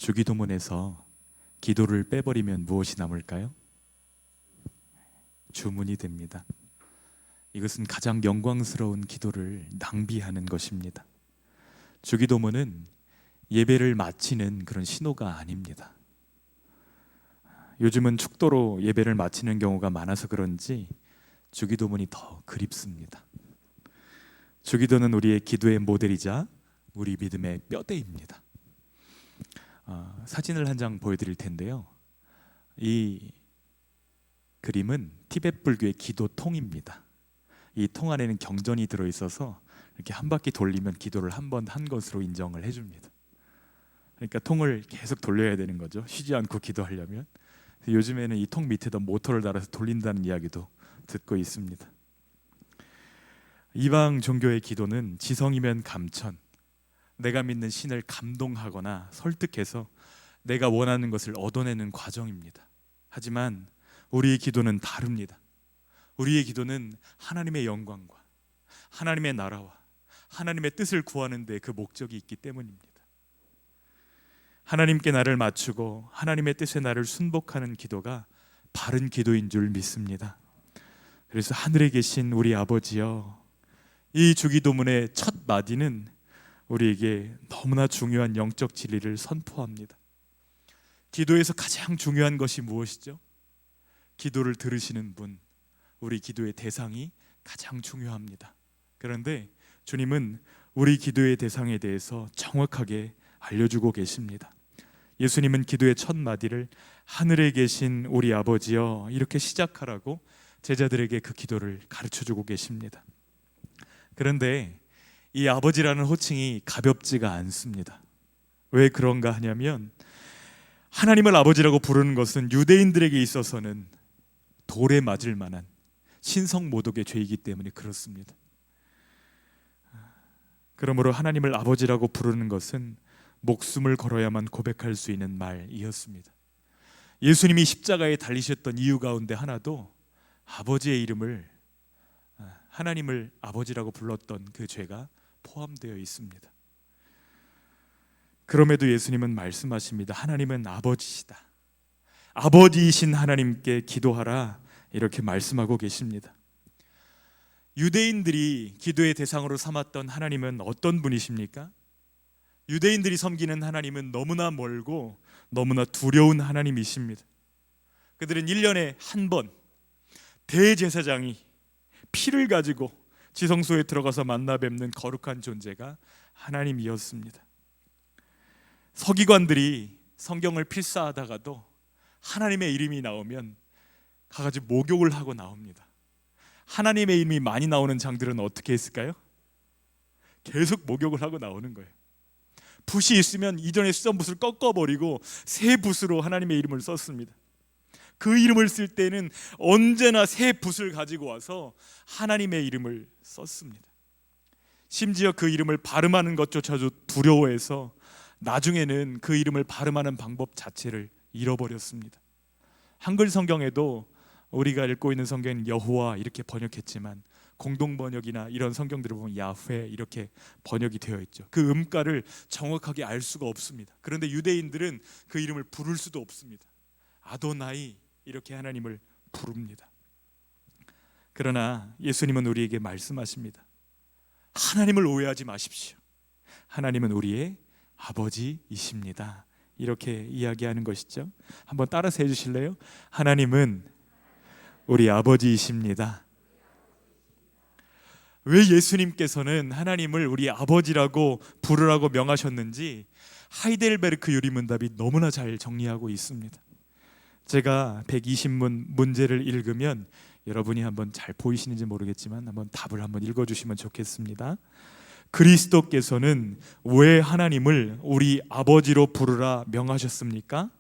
주기도문에서 기도를 빼버리면 무엇이 남을까요? 주문이 됩니다. 이것은 가장 영광스러운 기도를 낭비하는 것입니다. 주기도문은 예배를 마치는 그런 신호가 아닙니다. 요즘은 축도로 예배를 마치는 경우가 많아서 그런지 주기도문이 더 그립습니다. 주기도는 우리의 기도의 모델이자 우리 믿음의 뼈대입니다. 사진을 한 장 보여드릴 텐데요. 이 그림은 티베트 불교의 기도통입니다. 이 통 안에는 경전이 들어있어서 이렇게 한 바퀴 돌리면 기도를 한 번 한 것으로 인정을 해줍니다. 그러니까 통을 계속 돌려야 되는 거죠. 쉬지 않고 기도하려면. 요즘에는 이 통 밑에다 모터를 달아서 돌린다는 이야기도 듣고 있습니다. 이방 종교의 기도는 지성이면 감천, 내가 믿는 신을 감동하거나 설득해서 내가 원하는 것을 얻어내는 과정입니다. 하지만 우리의 기도는 다릅니다. 우리의 기도는 하나님의 영광과 하나님의 나라와 하나님의 뜻을 구하는 데 그 목적이 있기 때문입니다. 하나님께 나를 맞추고 하나님의 뜻에 나를 순복하는 기도가 바른 기도인 줄 믿습니다. 그래서 하늘에 계신 우리 아버지여, 이 주기도문의 첫 마디는 우리에게 너무나 중요한 영적 진리를 선포합니다. 기도에서 가장 중요한 것이 무엇이죠? 기도를 들으시는 분, 우리 기도의 대상이 가장 중요합니다. 그런데 주님은 우리 기도의 대상에 대해서 정확하게 알려주고 계십니다. 예수님은 기도의 첫 마디를 하늘에 계신 우리 아버지여 이렇게 시작하라고 제자들에게 그 기도를 가르쳐주고 계십니다. 그런데 이 아버지라는 호칭이 가볍지가 않습니다. 왜 그런가 하냐면 하나님을 아버지라고 부르는 것은 유대인들에게 있어서는 돌에 맞을 만한 신성모독의 죄이기 때문에 그렇습니다. 그러므로 하나님을 아버지라고 부르는 것은 목숨을 걸어야만 고백할 수 있는 말이었습니다. 예수님이 십자가에 달리셨던 이유 가운데 하나도 아버지의 이름을, 하나님을 아버지라고 불렀던 그 죄가 포함되어 있습니다. 그럼에도 예수님은 말씀하십니다. 하나님은 아버지시다. 아버지이신 하나님께 기도하라, 이렇게 말씀하고 계십니다. 유대인들이 기도의 대상으로 삼았던 하나님은 어떤 분이십니까? 유대인들이 섬기는 하나님은 너무나 멀고 너무나 두려운 하나님이십니다. 그들은 1년에 한 번 대제사장이 피를 가지고 지성소에 들어가서 만나 뵙는 거룩한 존재가 하나님이었습니다. 서기관들이 성경을 필사하다가도 하나님의 이름이 나오면 가가지고 목욕을 하고 나옵니다. 하나님의 이름이 많이 나오는 장들은 어떻게 했을까요? 계속 목욕을 하고 나오는 거예요. 붓이 있으면 이전에 쓰던 붓을 꺾어버리고 새 붓으로 하나님의 이름을 썼습니다. 그 이름을 쓸 때는 언제나 새 붓을 가지고 와서 하나님의 이름을 썼습니다. 심지어 그 이름을 발음하는 것조차도 두려워해서 나중에는 그 이름을 발음하는 방법 자체를 잃어버렸습니다. 한글 성경에도 우리가 읽고 있는 성경은 여호와 이렇게 번역했지만 공동 번역이나 이런 성경들을 보면 야훼 이렇게 번역이 되어 있죠. 그 음가를 정확하게 알 수가 없습니다. 그런데 유대인들은 그 이름을 부를 수도 없습니다. 아도나이 이렇게 하나님을 부릅니다. 그러나 예수님은 우리에게 말씀하십니다. 하나님을 오해하지 마십시오. 하나님은 우리의 아버지이십니다. 이렇게 이야기하는 것이죠. 한번 따라서 해주실래요? 하나님은 우리 아버지이십니다. 왜 예수님께서는 하나님을 우리 아버지라고 부르라고 명하셨는지 하이델베르크 유리문답이 너무나 잘 정리하고 있습니다. 제가 120문 문제를 읽으면 여러분이 한번 잘 보이시는지 모르겠지만 한번 답을 한번 읽어주시면 좋겠습니다. 그리스도께서는 왜 하나님을 우리 아버지로 부르라 명하셨습니까?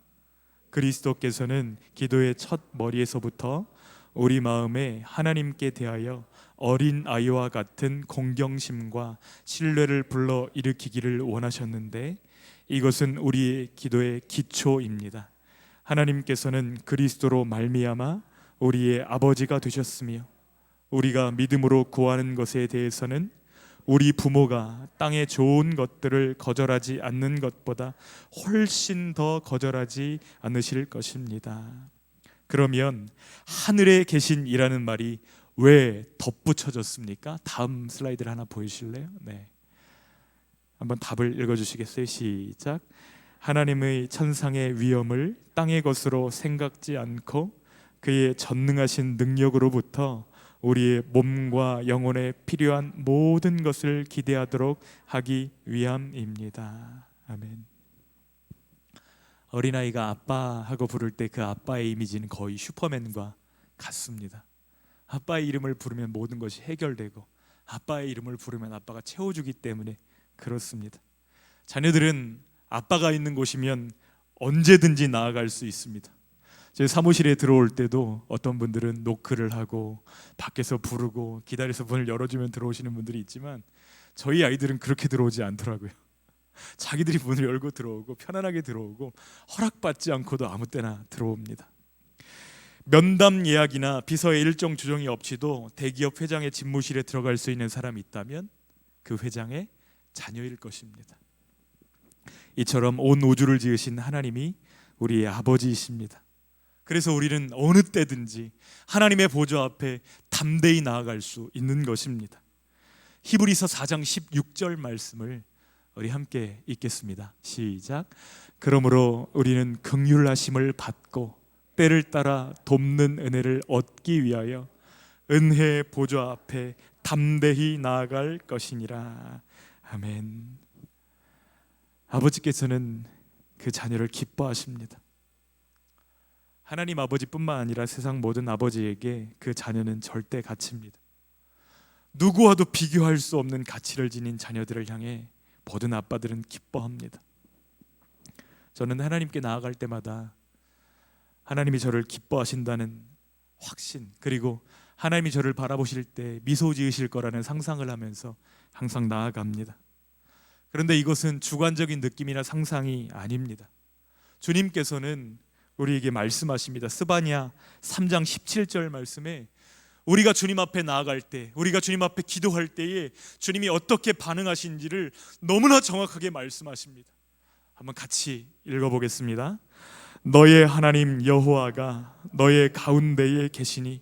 그리스도께서는 기도의 첫 머리에서부터 우리 마음에 하나님께 대하여 어린 아이와 같은 공경심과 신뢰를 불러 일으키기를 원하셨는데 이것은 우리의 기도의 기초입니다. 하나님께서는 그리스도로 말미암아 우리의 아버지가 되셨으며 우리가 믿음으로 구하는 것에 대해서는 우리 부모가 땅의 좋은 것들을 거절하지 않는 것보다 훨씬 더 거절하지 않으실 것입니다. 그러면 하늘에 계신 이라는 말이 왜 덧붙여졌습니까? 다음 슬라이드를 하나 보여주실래요? 네. 한번 답을 읽어주시겠어요? 시작. 하나님의 천상의 위엄을 땅의 것으로 생각지 않고 그의 전능하신 능력으로부터 우리의 몸과 영혼에 필요한 모든 것을 기대하도록 하기 위함입니다. 아멘. 어린아이가 아빠하고 부를 때 그 아빠의 이미지는 거의 슈퍼맨과 같습니다. 아빠의 이름을 부르면 모든 것이 해결되고 아빠의 이름을 부르면 아빠가 채워주기 때문에 그렇습니다. 자녀들은 아빠가 있는 곳이면 언제든지 나아갈 수 있습니다. 제 사무실에 들어올 때도 어떤 분들은 노크를 하고 밖에서 부르고 기다려서 문을 열어주면 들어오시는 분들이 있지만 저희 아이들은 그렇게 들어오지 않더라고요. 자기들이 문을 열고 들어오고 편안하게 들어오고 허락받지 않고도 아무 때나 들어옵니다. 면담 예약이나 비서의 일정 조정이 없이도 대기업 회장의 집무실에 들어갈 수 있는 사람이 있다면 그 회장의 자녀일 것입니다. 이처럼 온 우주를 지으신 하나님이 우리의 아버지이십니다. 그래서 우리는 어느 때든지 하나님의 보좌 앞에 담대히 나아갈 수 있는 것입니다. 히브리서 4장 16절 말씀을 우리 함께 읽겠습니다. 시작. 그러므로 우리는 긍휼하심을 받고 때를 따라 돕는 은혜를 얻기 위하여 은혜의 보좌 앞에 담대히 나아갈 것이니라. 아멘. 아버지께서는 그 자녀를 기뻐하십니다. 하나님 아버지뿐만 아니라 세상 모든 아버지에게 그 자녀는 절대 가치입니다. 누구와도 비교할 수 없는 가치를 지닌 자녀들을 향해 모든 아빠들은 기뻐합니다. 저는 하나님께 나아갈 때마다 하나님이 저를 기뻐하신다는 확신, 그리고 하나님이 저를 바라보실 때 미소 지으실 거라는 상상을 하면서 항상 나아갑니다. 그런데 이것은 주관적인 느낌이나 상상이 아닙니다. 주님께서는 우리에게 말씀하십니다. 스바냐 3장 17절 말씀에 우리가 주님 앞에 나아갈 때, 우리가 주님 앞에 기도할 때에 주님이 어떻게 반응하신지를 너무나 정확하게 말씀하십니다. 한번 같이 읽어보겠습니다. 너의 하나님 여호와가 너의 가운데에 계시니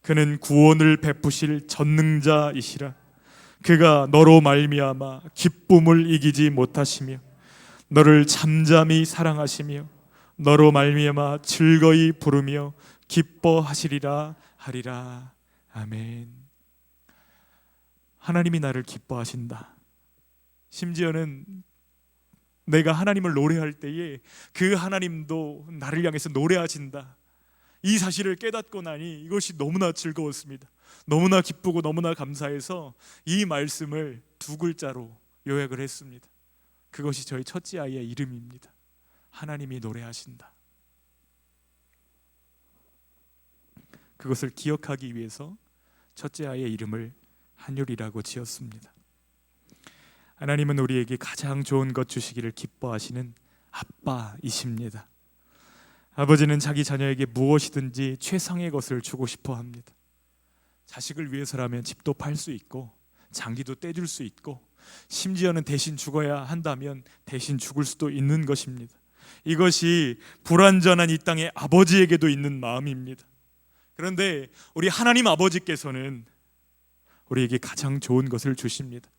그는 구원을 베푸실 전능자이시라. 그가 너로 말미암아 기쁨을 이기지 못하시며 너를 잠잠히 사랑하시며 너로 말미암아 즐거이 부르며 기뻐하시리라 하리라. 아멘. 하나님이 나를 기뻐하신다. 심지어는 내가 하나님을 노래할 때에 그 하나님도 나를 향해서 노래하신다. 이 사실을 깨닫고 나니 이것이 너무나 즐거웠습니다. 너무나 기쁘고 너무나 감사해서 이 말씀을 두 글자로 요약을 했습니다. 그것이 저희 첫째 아이의 이름입니다. 하나님이 노래하신다. 그것을 기억하기 위해서 첫째 아이의 이름을 한율이라고 지었습니다. 하나님은 우리에게 가장 좋은 것 주시기를 기뻐하시는 아빠이십니다. 아버지는 자기 자녀에게 무엇이든지 최상의 것을 주고 싶어 합니다. 자식을 위해서라면 집도 팔 수 있고 장기도 떼줄 수 있고 심지어는 대신 죽어야 한다면 대신 죽을 수도 있는 것입니다. 이것이 불완전한 이 땅의 아버지에게도 있는 마음입니다. 그런데 우리 하나님 아버지께서는 우리에게 가장 좋은 것을 주십니다.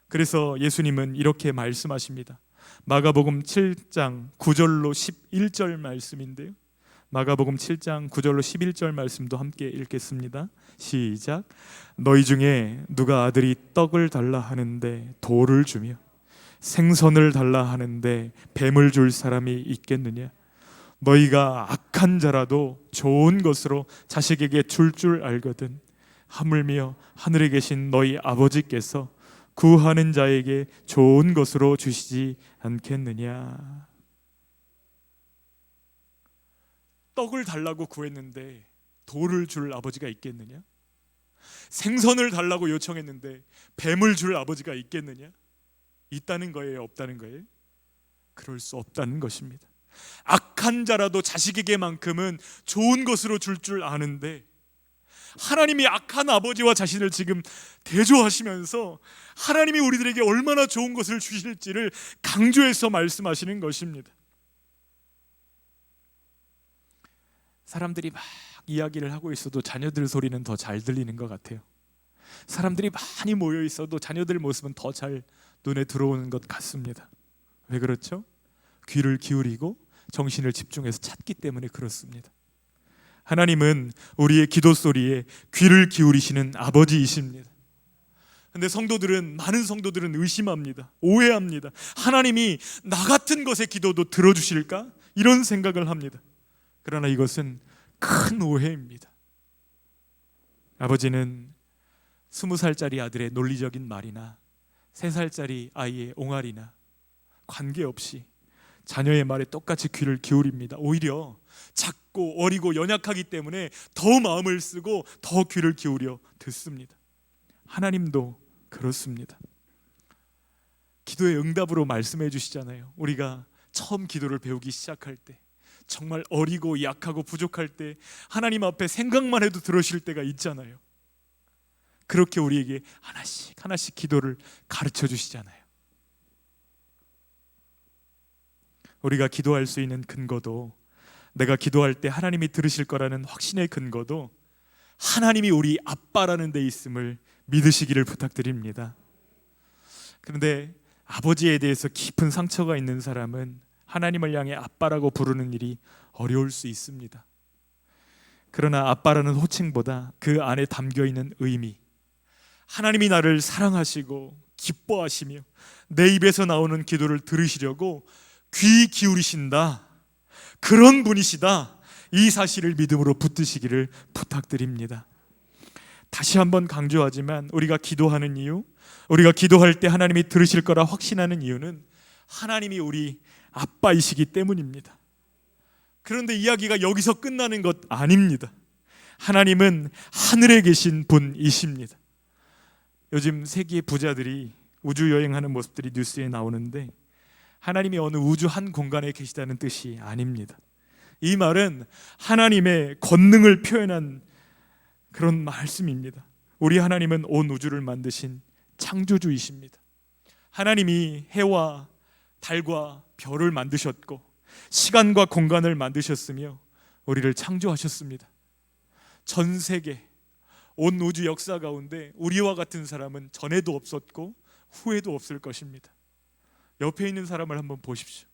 그래서 예수님은 이렇게 말씀하십니다. 마가복음 7장 9절로 11절 말씀인데요, 마가복음 7장 9절로 11절 말씀도 함께 읽겠습니다. 시작. 너희 중에 누가 아들이 떡을 달라 하는데 돌을 주며 생선을 달라 하는데 뱀을 줄 사람이 있겠느냐? 너희가 악한 자라도 좋은 것으로 자식에게 줄 알거든 하물며 하늘에 계신 너희 아버지께서 구하는 자에게 좋은 것으로 주시지 않겠느냐? 떡을 달라고 구했는데 돌을 줄 아버지가 있겠느냐? 생선을 달라고 요청했는데 뱀을 줄 아버지가 있겠느냐? 있다는 거예요, 없다는 거예요? 그럴 수 없다는 것입니다. 악한 자라도 자식에게만큼은 좋은 것으로 줄 아는데 하나님이 악한 아버지와 자신을 지금 대조하시면서 하나님이 우리들에게 얼마나 좋은 것을 주실지를 강조해서 말씀하시는 것입니다. 사람들이 막 이야기를 하고 있어도 자녀들 소리는 더 잘 들리는 것 같아요. 사람들이 많이 모여 있어도 자녀들 모습은 더 잘 눈에 들어오는 것 같습니다. 왜 그렇죠? 귀를 기울이고 정신을 집중해서 찾기 때문에 그렇습니다. 하나님은 우리의 기도 소리에 귀를 기울이시는 아버지이십니다. 근데 많은 성도들은 의심합니다. 오해합니다. 하나님이 나 같은 것의 기도도 들어주실까? 이런 생각을 합니다. 그러나 이것은 큰 오해입니다. 아버지는 20살짜리 아들의 논리적인 말이나 3살짜리 아이의 옹알이나 관계없이 자녀의 말에 똑같이 귀를 기울입니다. 오히려 작고 어리고 연약하기 때문에 더 마음을 쓰고 더 귀를 기울여 듣습니다. 하나님도 그렇습니다. 기도의 응답으로 말씀해 주시잖아요. 우리가 처음 기도를 배우기 시작할 때, 정말 어리고 약하고 부족할 때 하나님 앞에 생각만 해도 들으실 때가 있잖아요. 그렇게 우리에게 하나씩 하나씩 기도를 가르쳐 주시잖아요. 우리가 기도할 수 있는 근거도, 내가 기도할 때 하나님이 들으실 거라는 확신의 근거도 하나님이 우리 아빠라는 데 있음을 믿으시기를 부탁드립니다. 그런데 아버지에 대해서 깊은 상처가 있는 사람은 하나님을 향해 아빠라고 부르는 일이 어려울 수 있습니다. 그러나 아빠라는 호칭보다 그 안에 담겨있는 의미, 하나님이 나를 사랑하시고 기뻐하시며 내 입에서 나오는 기도를 들으시려고 귀 기울이신다, 그런 분이시다, 이 사실을 믿음으로 붙드시기를 부탁드립니다. 다시 한번 강조하지만 우리가 기도하는 이유, 우리가 기도할 때 하나님이 들으실 거라 확신하는 이유는 하나님이 우리 아빠이시기 때문입니다. 그런데 이야기가 여기서 끝나는 것 아닙니다. 하나님은 하늘에 계신 분이십니다. 요즘 세계 부자들이 우주 여행하는 모습들이 뉴스에 나오는데 하나님이 어느 우주 한 공간에 계시다는 뜻이 아닙니다. 이 말은 하나님의 권능을 표현한 그런 말씀입니다. 우리 하나님은 온 우주를 만드신 창조주이십니다. 하나님이 해와 달과 별을 만드셨고 시간과 공간을 만드셨으며 우리를 창조하셨습니다. 전 세계 온 우주 역사 가운데 우리와 같은 사람은 전에도 없었고 후에도 없을 것입니다. 옆에 있는 사람을 한번 보십시오.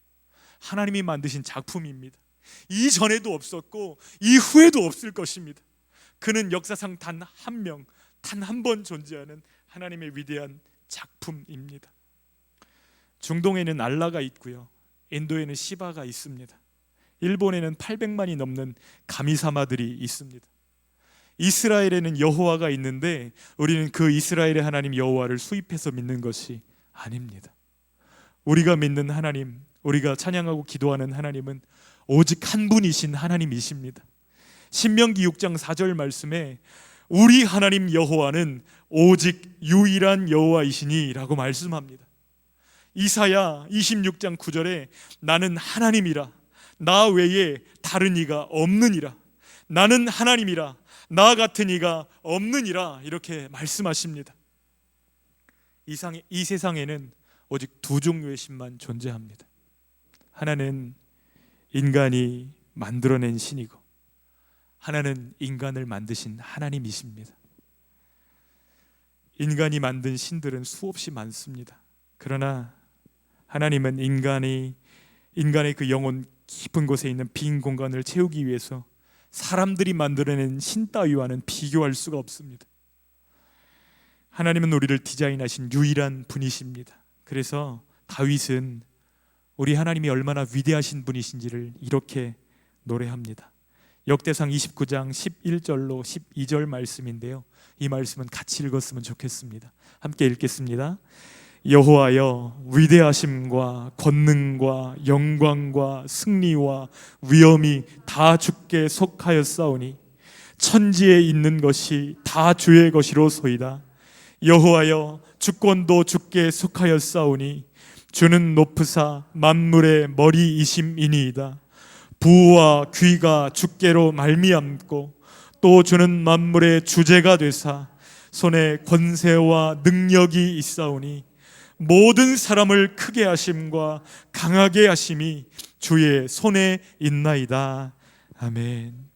하나님이 만드신 작품입니다. 이전에도 없었고 이후에도 없을 것입니다. 그는 역사상 단 한 명, 단 한 번 존재하는 하나님의 위대한 작품입니다. 중동에는 알라가 있고요, 인도에는 시바가 있습니다. 일본에는 800만이 넘는 가미사마들이 있습니다. 이스라엘에는 여호와가 있는데 우리는 그 이스라엘의 하나님 여호와를 수입해서 믿는 것이 아닙니다. 우리가 믿는 하나님, 우리가 찬양하고 기도하는 하나님은 오직 한 분이신 하나님이십니다. 신명기 6장 4절 말씀에 우리 하나님 여호와는 오직 유일한 여호와이시니 라고 말씀합니다. 이사야 26장 9절에 나는 하나님이라 나 외에 다른 이가 없느니라, 나는 하나님이라 나 같은 이가 없느니라, 이렇게 말씀하십니다. 이 세상에는 오직 두 종류의 신만 존재합니다. 하나는 인간이 만들어낸 신이고 하나는 인간을 만드신 하나님이십니다. 인간이 만든 신들은 수없이 많습니다. 그러나 하나님은 인간의 그 영혼 깊은 곳에 있는 빈 공간을 채우기 위해서 사람들이 만들어낸 신 따위와는 비교할 수가 없습니다. 하나님은 우리를 디자인하신 유일한 분이십니다. 그래서 다윗은 우리 하나님이 얼마나 위대하신 분이신지를 이렇게 노래합니다. 역대상 29장 11절로 12절 말씀인데요, 이 말씀은 같이 읽었으면 좋겠습니다. 함께 읽겠습니다. 여호와여, 위대하심과 권능과 영광과 승리와 위엄이 다 주께 속하였사오니 천지에 있는 것이 다 주의 것이로소이다. 여호와여, 주권도 주께 속하였사오니 주는 높으사 만물의 머리이심이니이다. 부와 귀가 주께로 말미암고 또 주는 만물의 주제가 되사 손에 권세와 능력이 있사오니 모든 사람을 크게 하심과 강하게 하심이 주의 손에 있나이다. 아멘.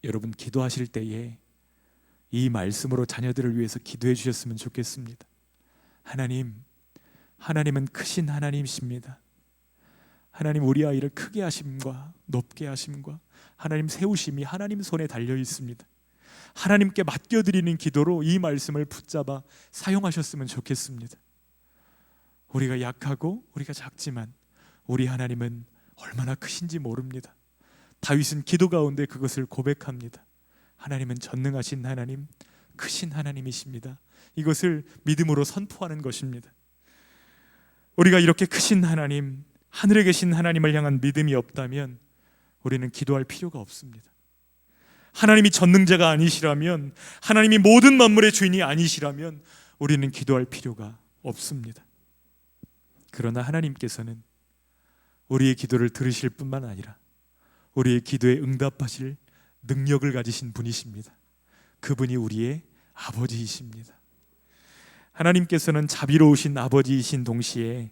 여러분, 기도하실 때에 이 말씀으로 자녀들을 위해서 기도해 주셨으면 좋겠습니다. 하나님은 크신 하나님이십니다. 하나님, 우리 아이를 크게 하심과 높게 하심과 하나님 세우심이 하나님 손에 달려 있습니다. 하나님께 맡겨드리는 기도로 이 말씀을 붙잡아 사용하셨으면 좋겠습니다. 우리가 약하고 우리가 작지만 우리 하나님은 얼마나 크신지 모릅니다. 다윗은 기도 가운데 그것을 고백합니다. 하나님은 전능하신 하나님, 크신 하나님이십니다. 이것을 믿음으로 선포하는 것입니다. 우리가 이렇게 크신 하나님, 하늘에 계신 하나님을 향한 믿음이 없다면 우리는 기도할 필요가 없습니다. 하나님이 전능자가 아니시라면, 하나님이 모든 만물의 주인이 아니시라면 우리는 기도할 필요가 없습니다. 그러나 하나님께서는 우리의 기도를 들으실 뿐만 아니라 우리의 기도에 응답하실 능력을 가지신 분이십니다. 그분이 우리의 아버지이십니다. 하나님께서는 자비로우신 아버지이신 동시에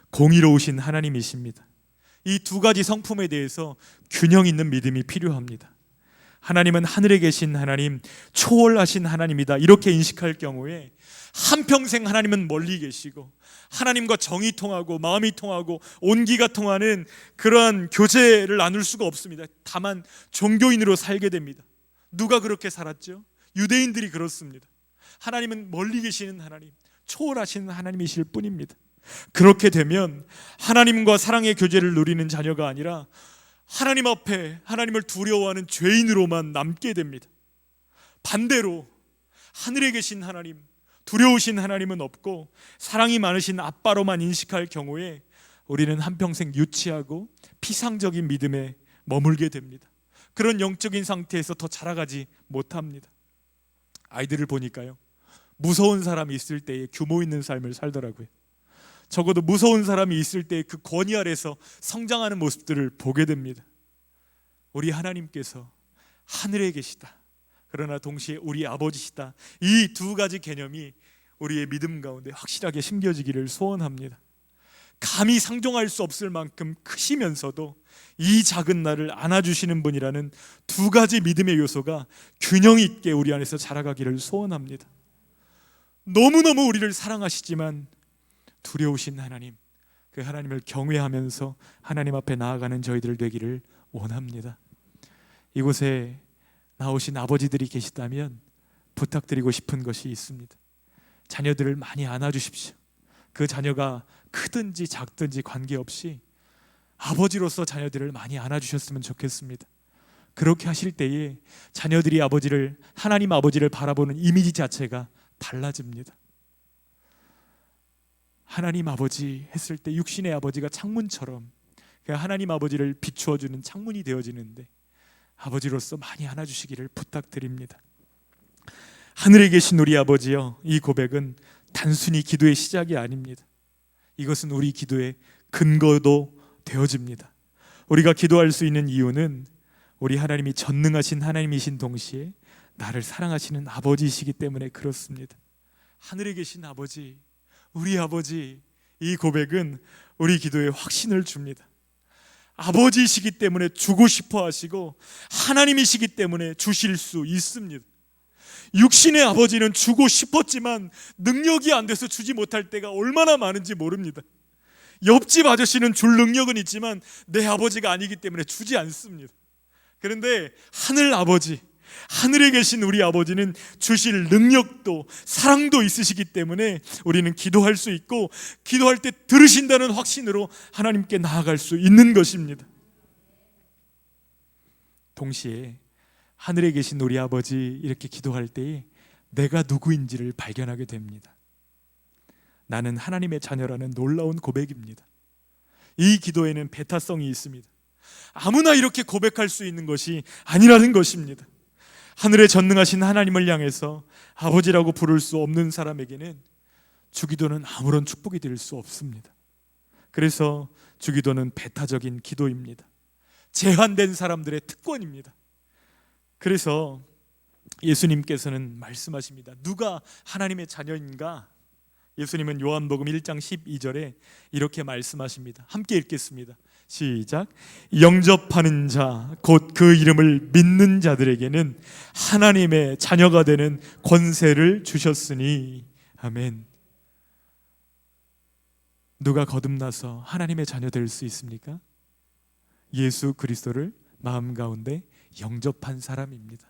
공의로우신 하나님이십니다. 이 두 가지 성품에 대해서 균형 있는 믿음이 필요합니다. 하나님은 하늘에 계신 하나님, 초월하신 하나님이다, 이렇게 인식할 경우에 한평생 하나님은 멀리 계시고 하나님과 정이 통하고 마음이 통하고 온기가 통하는 그러한 교제를 나눌 수가 없습니다. 다만 종교인으로 살게 됩니다. 누가 그렇게 살았죠? 유대인들이 그렇습니다. 하나님은 멀리 계시는 하나님, 초월하시는 하나님이실 뿐입니다. 그렇게 되면 하나님과 사랑의 교제를 누리는 자녀가 아니라 하나님 앞에 하나님을 두려워하는 죄인으로만 남게 됩니다. 반대로 하늘에 계신 하나님, 두려우신 하나님은 없고 사랑이 많으신 아빠로만 인식할 경우에 우리는 한평생 유치하고 피상적인 믿음에 머물게 됩니다. 그런 영적인 상태에서 더 자라가지 못합니다. 아이들을 보니까요, 무서운 사람이 있을 때에 규모 있는 삶을 살더라고요. 적어도 무서운 사람이 있을 때 그 권위 아래서 성장하는 모습들을 보게 됩니다. 우리 하나님께서 하늘에 계시다, 그러나 동시에 우리 아버지시다, 이 두 가지 개념이 우리의 믿음 가운데 확실하게 심겨지기를 소원합니다. 감히 상종할 수 없을 만큼 크시면서도 이 작은 나를 안아주시는 분이라는 두 가지 믿음의 요소가 균형 있게 우리 안에서 자라가기를 소원합니다. 너무너무 우리를 사랑하시지만 두려우신 하나님, 그 하나님을 경외하면서 하나님 앞에 나아가는 저희들 되기를 원합니다. 이곳에 나오신 아버지들이 계시다면 부탁드리고 싶은 것이 있습니다. 자녀들을 많이 안아주십시오. 그 자녀가 크든지 작든지 관계없이 아버지로서 자녀들을 많이 안아주셨으면 좋겠습니다. 그렇게 하실 때에 자녀들이 하나님 아버지를 바라보는 이미지 자체가 달라집니다. 하나님 아버지 했을 때 육신의 아버지가 창문처럼 하나님 아버지를 비추어주는 창문이 되어지는데 아버지로서 많이 안아주시기를 부탁드립니다. 하늘에 계신 우리 아버지여, 이 고백은 단순히 기도의 시작이 아닙니다. 이것은 우리 기도의 근거도 되어집니다. 우리가 기도할 수 있는 이유는 우리 하나님이 전능하신 하나님이신 동시에 나를 사랑하시는 아버지이시기 때문에 그렇습니다. 하늘에 계신 아버지, 우리 아버지, 이 고백은 우리 기도에 확신을 줍니다. 아버지이시기 때문에 주고 싶어 하시고 하나님이시기 때문에 주실 수 있습니다. 육신의 아버지는 주고 싶었지만 능력이 안 돼서 주지 못할 때가 얼마나 많은지 모릅니다. 옆집 아저씨는 줄 능력은 있지만 내 아버지가 아니기 때문에 주지 않습니다. 그런데 하늘 아버지, 하늘에 계신 우리 아버지는 주실 능력도 사랑도 있으시기 때문에 우리는 기도할 수 있고 기도할 때 들으신다는 확신으로 하나님께 나아갈 수 있는 것입니다. 동시에 하늘에 계신 우리 아버지 이렇게 기도할 때에 내가 누구인지를 발견하게 됩니다. 나는 하나님의 자녀라는 놀라운 고백입니다. 이 기도에는 배타성이 있습니다. 아무나 이렇게 고백할 수 있는 것이 아니라는 것입니다. 하늘에 전능하신 하나님을 향해서 아버지라고 부를 수 없는 사람에게는 주기도는 아무런 축복이 될 수 없습니다. 그래서 주기도는 배타적인 기도입니다. 제한된 사람들의 특권입니다. 그래서 예수님께서는 말씀하십니다. 누가 하나님의 자녀인가? 예수님은 요한복음 1장 12절에 이렇게 말씀하십니다. 함께 읽겠습니다. 시작. 영접하는 자, 곧 그 이름을 믿는 자들에게는 하나님의 자녀가 되는 권세를 주셨으니. 아멘. 누가 거듭나서 하나님의 자녀 될 수 있습니까? 예수 그리스도를 마음 가운데 영접한 사람입니다.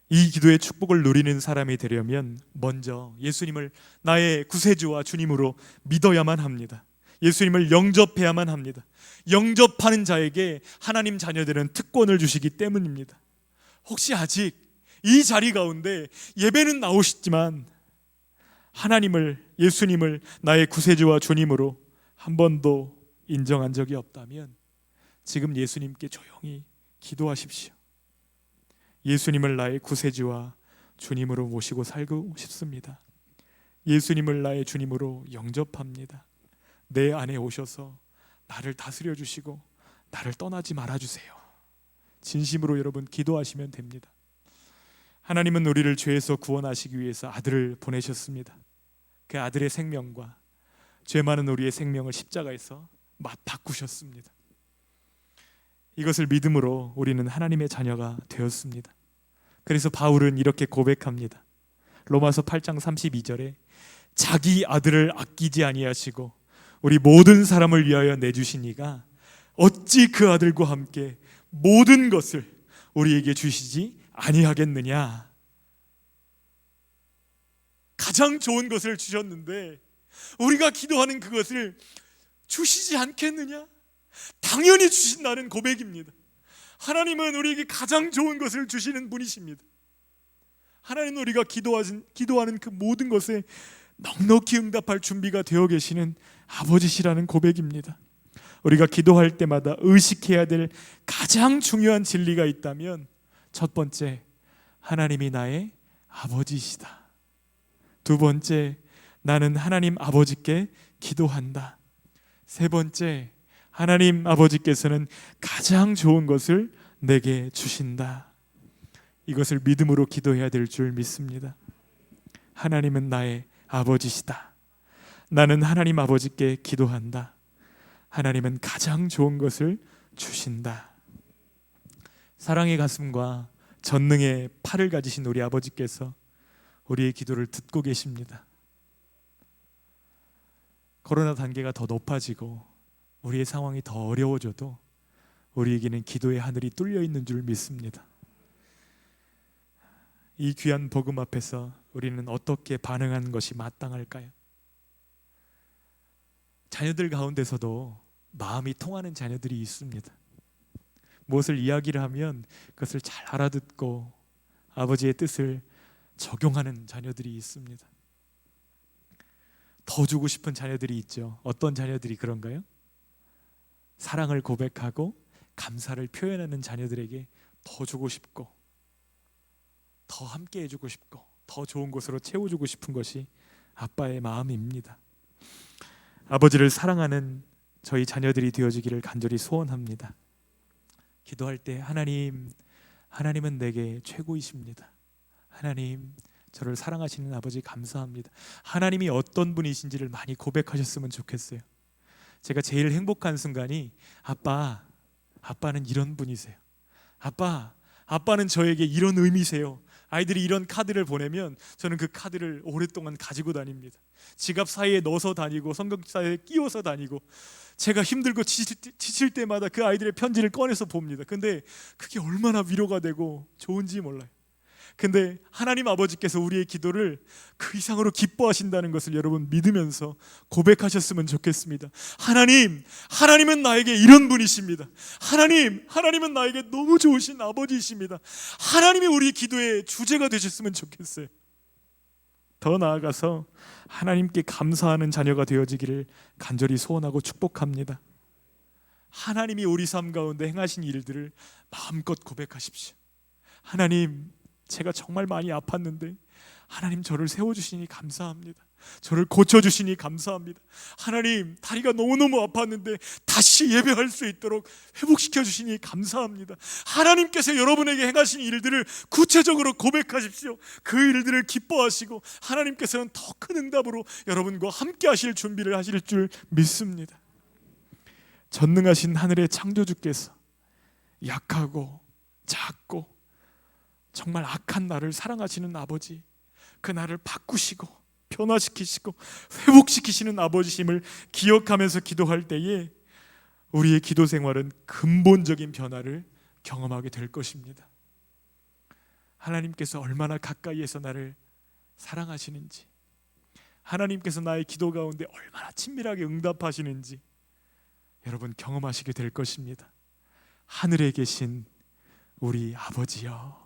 이 기도의 축복을 누리는 사람이 되려면 먼저 예수님을 나의 구세주와 주님으로 믿어야만 합니다. 예수님을 영접해야만 합니다. 영접하는 자에게 하나님 자녀들은 특권을 주시기 때문입니다. 혹시 아직 이 자리 가운데 예배는 나오시지만 하나님을, 예수님을 나의 구세주와 주님으로 한 번도 인정한 적이 없다면 지금 예수님께 조용히 기도하십시오. 예수님을 나의 구세주와 주님으로 모시고 살고 싶습니다. 예수님을 나의 주님으로 영접합니다. 내 안에 오셔서 나를 다스려 주시고 나를 떠나지 말아 주세요. 진심으로 여러분 기도하시면 됩니다. 하나님은 우리를 죄에서 구원하시기 위해서 아들을 보내셨습니다. 그 아들의 생명과 죄 많은 우리의 생명을 십자가에서 맞바꾸셨습니다. 이것을 믿음으로 우리는 하나님의 자녀가 되었습니다. 그래서 바울은 이렇게 고백합니다. 로마서 8장 32절에 자기 아들을 아끼지 아니하시고 우리 모든 사람을 위하여 내주시니가 어찌 그 아들과 함께 모든 것을 우리에게 주시지 아니하겠느냐. 가장 좋은 것을 주셨는데 우리가 기도하는 그것을 주시지 않겠느냐? 당연히 주신다는 고백입니다. 하나님은 우리에게 가장 좋은 것을 주시는 분이십니다. 하나님은 우리가 기도하는 그 모든 것에 넉넉히 응답할 준비가 되어 계시는 아버지시라는 고백입니다. 우리가 기도할 때마다 의식해야 될 가장 중요한 진리가 있다면 첫 번째, 하나님이 나의 아버지시다. 두 번째, 나는 하나님 아버지께 기도한다. 세 번째, 하나님 아버지께서는 가장 좋은 것을 내게 주신다. 이것을 믿음으로 기도해야 될 줄 믿습니다. 하나님은 나의 아버지시다. 나는 하나님 아버지께 기도한다. 하나님은 가장 좋은 것을 주신다. 사랑의 가슴과 전능의 팔을 가지신 우리 아버지께서 우리의 기도를 듣고 계십니다. 코로나 단계가 더 높아지고 우리의 상황이 더 어려워져도 우리에게는 기도의 하늘이 뚫려 있는 줄 믿습니다. 이 귀한 복음 앞에서 우리는 어떻게 반응하는 것이 마땅할까요? 자녀들 가운데서도 마음이 통하는 자녀들이 있습니다. 무엇을 이야기를 하면 그것을 잘 알아듣고 아버지의 뜻을 적용하는 자녀들이 있습니다. 더 주고 싶은 자녀들이 있죠. 어떤 자녀들이 그런가요? 사랑을 고백하고 감사를 표현하는 자녀들에게 더 주고 싶고 더 함께 해주고 싶고 더 좋은 곳으로 채워주고 싶은 것이 아빠의 마음입니다. 아버지를 사랑하는 저희 자녀들이 되어지기를 간절히 소원합니다. 기도할 때 하나님은 내게 최고이십니다. 하나님, 저를 사랑하시는 아버지 감사합니다. 하나님이 어떤 분이신지를 많이 고백하셨으면 좋겠어요. 제가 제일 행복한 순간이 아빠는 이런 분이세요. 아빠는 저에게 이런 의미세요. 아이들이 이런 카드를 보내면 저는 그 카드를 오랫동안 가지고 다닙니다. 지갑 사이에 넣어서 다니고 성경 사이에 끼워서 다니고 제가 힘들고 지칠 때마다 그 아이들의 편지를 꺼내서 봅니다. 근데 그게 얼마나 위로가 되고 좋은지 몰라요. 근데 하나님 아버지께서 우리의 기도를 그 이상으로 기뻐하신다는 것을 여러분 믿으면서 고백하셨으면 좋겠습니다. 하나님은 나에게 이런 분이십니다. 하나님은 나에게 너무 좋으신 아버지이십니다. 하나님이 우리 기도의 주제가 되셨으면 좋겠어요. 더 나아가서 하나님께 감사하는 자녀가 되어지기를 간절히 소원하고 축복합니다. 하나님이 우리 삶 가운데 행하신 일들을 마음껏 고백하십시오. 하나님, 제가 정말 많이 아팠는데 하나님 저를 세워주시니 감사합니다. 저를 고쳐주시니 감사합니다. 하나님, 다리가 너무너무 아팠는데 다시 예배할 수 있도록 회복시켜 주시니 감사합니다. 하나님께서 여러분에게 행하신 일들을 구체적으로 고백하십시오. 그 일들을 기뻐하시고 하나님께서는 더 큰 응답으로 여러분과 함께 하실 준비를 하실 줄 믿습니다. 전능하신 하늘의 창조주께서 약하고 작고 정말 악한 나를 사랑하시는 아버지, 그 나를 바꾸시고 변화시키시고 회복시키시는 아버지심을 기억하면서 기도할 때에 우리의 기도 생활은 근본적인 변화를 경험하게 될 것입니다. 하나님께서 얼마나 가까이에서 나를 사랑하시는지, 하나님께서 나의 기도 가운데 얼마나 친밀하게 응답하시는지 여러분 경험하시게 될 것입니다. 하늘에 계신 우리 아버지여,